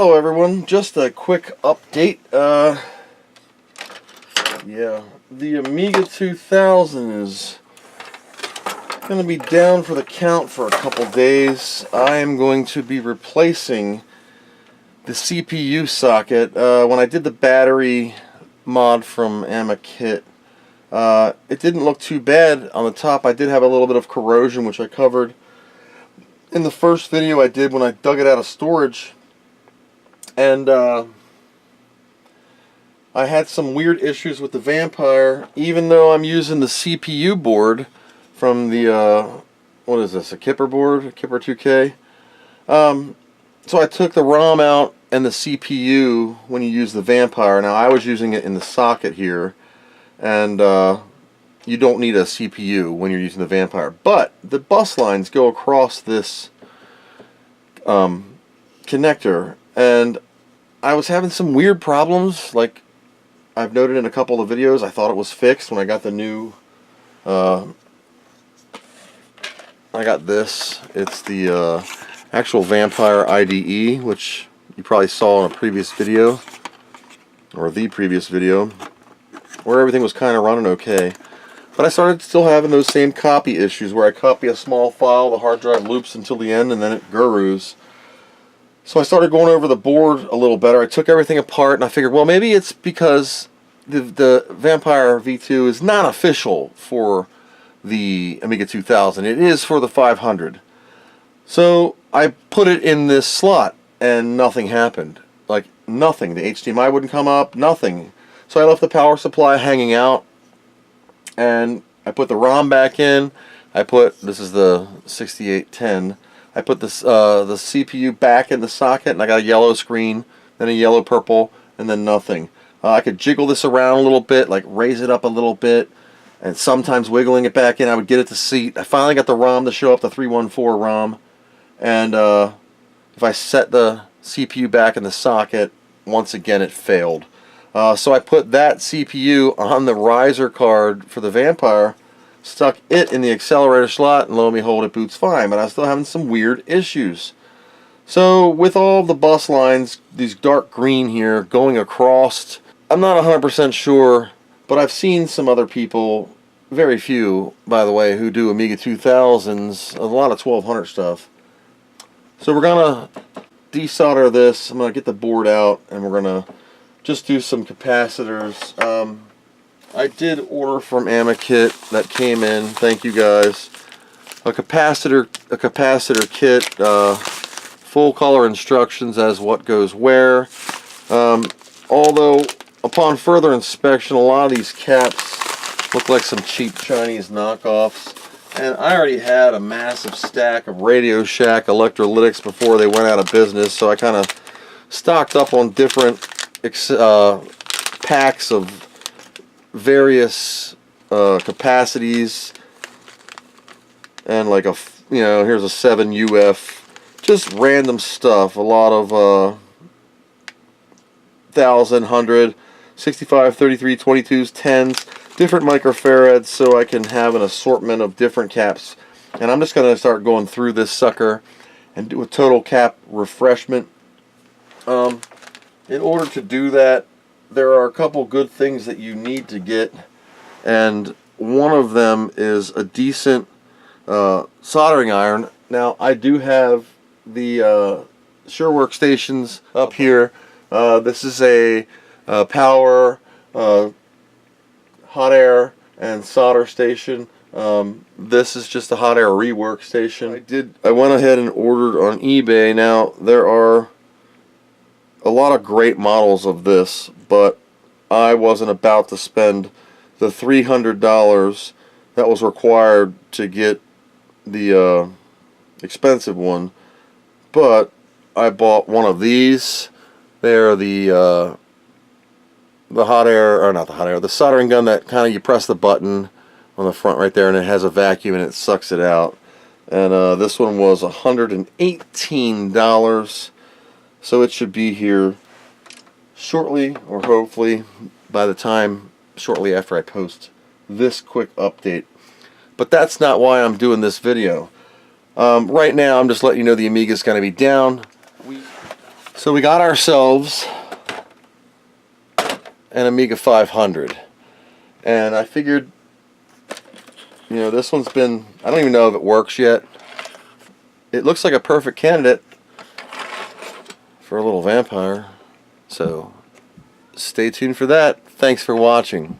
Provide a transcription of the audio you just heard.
Hello everyone, just a quick update. Yeah, the Amiga 2000 is going to be down for the count for a couple days. I am going to be replacing the CPU socket. When I did the battery mod from Amiga, it didn't look too bad on the top. I did have a little bit of corrosion, which I covered in the first video I did when I dug it out of storage. And I had some weird issues with the Vampire, even though I'm using the CPU board from the, what is this, a kipper board, a kipper 2K. So I took the ROM out and the CPU when you use the Vampire. Now I was using it in the socket here, and you don't need a CPU when you're using the Vampire. But the bus lines go across this connector, and I was having some weird problems, like I've noted in a couple of videos. I thought it was fixed when I got the new, I got this. It's the actual Vampire IDE, which you probably saw in a previous video, or the previous video, where everything was kind of running okay. But I started still having those same copy issues, where I copy a small file, the hard drive loops until the end, and then it gurus. So I started going over the board a little better. I took everything apart, and I figured, well, maybe it's because the Vampire V2 is not official for the Amiga 2000. It is for the 500. So I put it in this slot, and nothing happened. Like, nothing. The HDMI wouldn't come up, nothing. So I left the power supply hanging out, and I put the ROM back in. I put, this is the 6810, I put this, the CPU back in the socket, and I got a yellow screen, then a yellow purple, and then nothing. I could jiggle this around a little bit, like raise it up a little bit, and sometimes wiggling it back in, I would get it to seat. I finally got the ROM to show up, the 314 ROM, and if I set the CPU back in the socket, once again it failed. So I put that CPU on the riser card for the Vampire, stuck it in the accelerator slot, and lo and behold, it boots fine. But I was still having some weird issues. So with all the bus lines, these dark green here, going across, I'm not 100% sure, but I've seen some other people, very few, by the way, who do Amiga 2000s, a lot of 1200 stuff. So we're going to desolder this. I'm going to get the board out, and we're going to just do some capacitors. I did order from Amiga that came in. Thank you guys. A capacitor kit, full color instructions as what goes where. Although upon further inspection, a lot of these caps look like some cheap Chinese knockoffs. And I already had a massive stack of Radio Shack electrolytics before they went out of business, so I kind of stocked up on different packs of various capacities, and like a, you know, here's a 7 UF, just random stuff, a lot of 1000, 100, 65, 33, 22s, 10s, different microfarads, so I can have an assortment of different caps. And I'm just going to start going through this sucker and do a total cap refreshment. In order to do that, there are a couple good things that you need to get, and one of them is a decent soldering iron. Now, I do have the Sure workstations up here. This is a power, hot air, and solder station. This is just a hot air rework station. I went ahead and ordered on eBay. Now, there are a lot of great models of this, but I wasn't about to spend the $300 that was required to get the expensive one. But I bought one of these. They're the hot air, or not the hot air, the soldering gun that kind of you press the button on the front right there, and it has a vacuum and it sucks it out. And this one was $118. So it should be here shortly, or hopefully by the time shortly after I post this quick update. But that's not why I'm doing this video. Right now I'm just letting you know the Amiga's going to be down. So we got ourselves an Amiga 500, and I figured, you know, this one's been, I don't even know if it works yet. It looks like a perfect candidate for a little vampire, so stay tuned for that. Thanks for watching.